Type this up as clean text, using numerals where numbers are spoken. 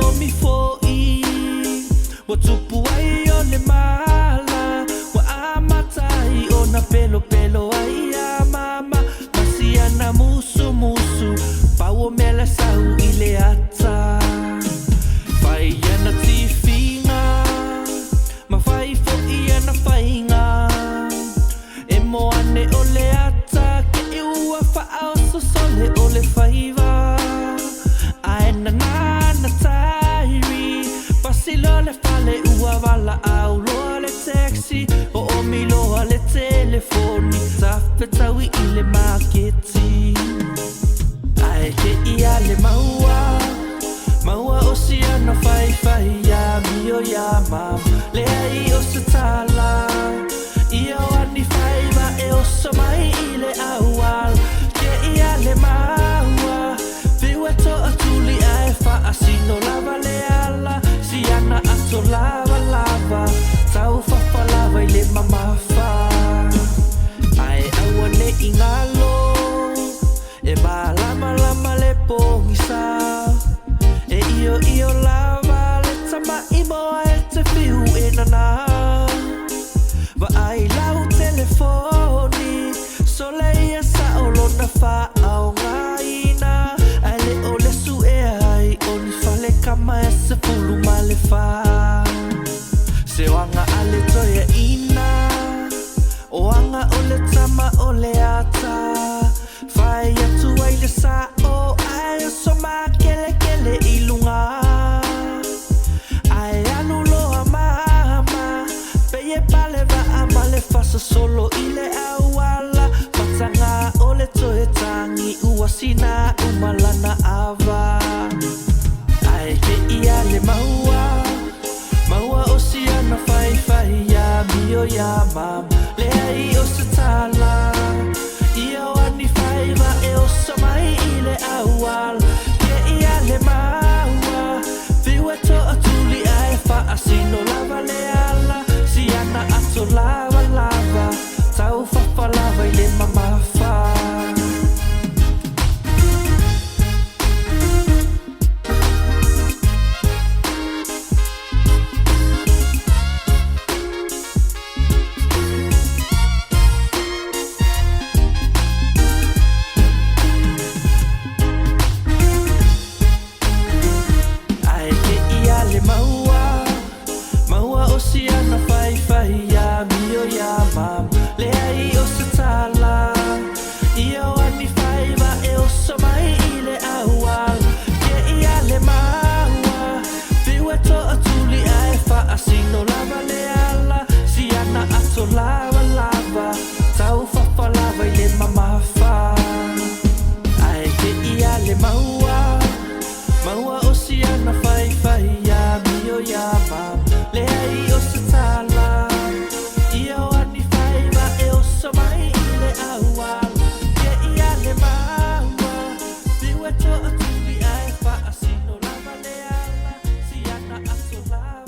o mi fo'i Wa tupu ai o le mala Wa amatai o na pelo pelo ai a mama Masi ana musu musu Pau o mela sau i le ata Fai ana tifinga Ma fai fo'i ana fainga E mo ane o le ata Ke i ua faa o so sole o le faiva Ae na nana tairi Pasilo le fale ua wala au loa le taxi O omi loa le telefoni Tafe taui i le maketi Ae ke ia le maua Maua o si ana fai fai ya mi o ya mam Le ai o se tala Ia o ani fai va e o so mai i le awal Ke ia le maua Viu e to atuli ae fa asino lava le ala Si ana ato lava lava Tau fafa lava i le mamafa Ae aua ne ingalo E ba lama lama le pongisa E io lava le tama i moa e te fiu e nana Va ai lau telefoni Sole ia sa olo na fa au ngaina Ai le o le su e ai O ni fale kama e se fulu ma le fa Se wanga ale toia ina O anga o le tama o le ata Fai atu ai le sa o ai O so ma kele kele i lunga Ai anu loa mama Peye pale va ama le fasa solo i le awala Matanga o le toe tangi Ua sina umalana ava Ai ke ia le maua Maua o si ana fai fai ya mi o ya mam Le ai o se tala Ia o ani fai va e o so mai i le awal Ke ia le maua Viu e to atuli ae fa asino lava le ala Si ana ato lava lava Tau fafa lava i le mamafa Maua o si ana fai fai ya mi o ya mam Le ai o se tala Ia o ani fai va e o so mai i le awal Ke ia le maua Viu e to atuli ae fa asino lava le ala Si ana ato lava lava Tau fafa lava i le mamafa Ae ke ia le maua Maua o si ana fai fai ya mi o ya mam Le ai o se tala Ia o ani fai va e o so mai i le awal Ke ia le maua Viu e to atuli ae fa asino lava le ala Si ana ato lava